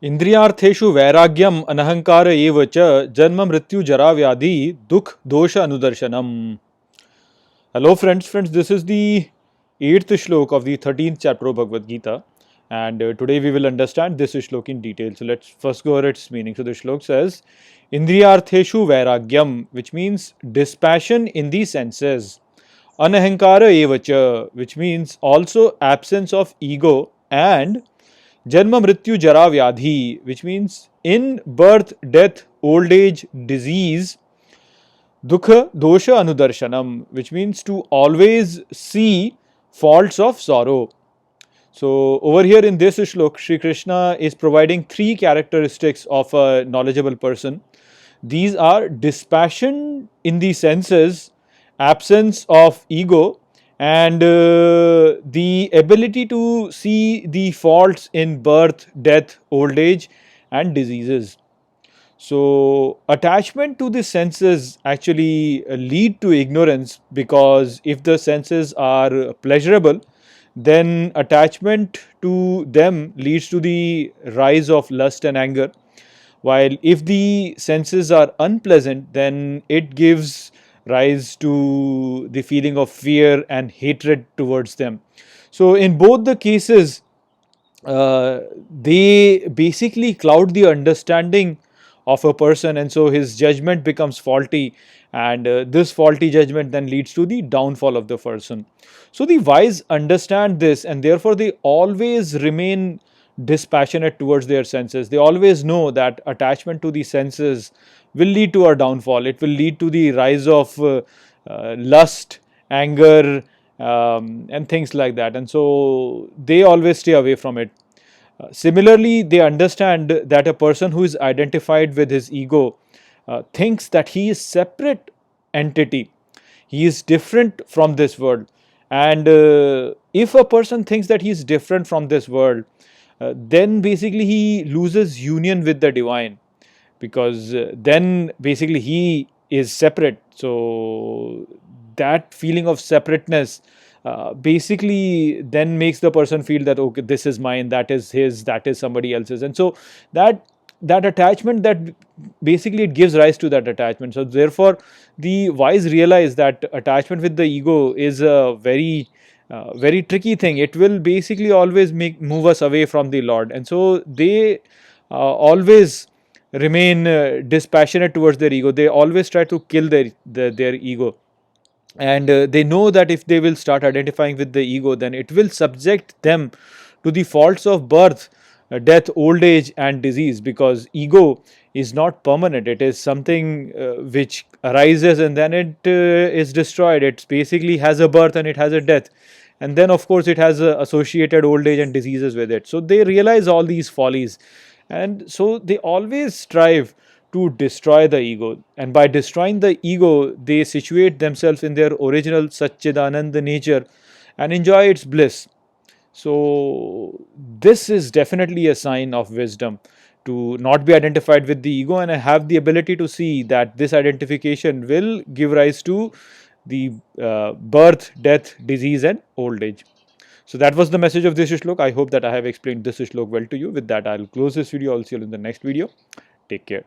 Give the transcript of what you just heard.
Indriyartheshu vairagyam anahankara eva cha janma mrityu jara vyadhi dukh dosha anudarshanam. Hello friends, this is the 8th shlok of the 13th chapter of Bhagavad Gita, and today we will understand this shlok in detail. So let's first go over its meaning. So the shlok says, Indriyartheshu vairagyam, which means dispassion in the senses. Anahankara eva cha, which means also absence of ego, and Janma Mrityu Jara Vyadhi, which means in birth, death, old age, disease, Dukha Dosha Anudarshanam, which means to always see faults of sorrow. So, over here in this shlok, Sri Krishna is providing three characteristics of a knowledgeable person. These are dispassion in the senses, absence of ego, and the ability to see the faults in birth, death, old age, and diseases. So, attachment to the senses actually lead to ignorance, because if the senses are pleasurable, then attachment to them leads to the rise of lust and anger. While if the senses are unpleasant, then it gives rise to the feeling of fear and hatred towards them. So, in both the cases, they basically cloud the understanding of a person, and so his judgment becomes faulty, and this faulty judgment then leads to the downfall of the person. So the wise understand this, and therefore they always remain dispassionate towards their senses. They always know that attachment to the senses will lead to our downfall. It will lead to the rise of lust, anger, and things like that, and so they always stay away from it. Similarly, they understand that a person who is identified with his ego thinks that he is separate entity, he is different from this world, and if a person thinks that he is different from this world, then basically he loses union with the divine, because then basically he is separate. So that feeling of separateness basically then makes the person feel that, okay, this is mine, that is his, that is somebody else's, and so that attachment, that basically it gives rise to that attachment. So therefore the wise realize that attachment with the ego is a very tricky thing. It will basically always move us away from the Lord, and so they always remain dispassionate towards their ego. They always try to kill their ego, and they know that if they will start identifying with the ego, then it will subject them to the faults of birth, death, old age, and disease, because ego is not permanent. It is something which arises and then it is destroyed. It basically has a birth and it has a death, and then of course it has associated old age and diseases with it. So they realize all these follies, and so they always strive to destroy the ego, and by destroying the ego they situate themselves in their original Satchidananda nature and enjoy its bliss. So this is definitely a sign of wisdom, to not be identified with the ego and have the ability to see that this identification will give rise to the birth, death, disease, and old age. So that was the message of this shlok. I hope that I have explained this shlok well to you. With that, I'll close this video. I'll see you in the next video. Take care.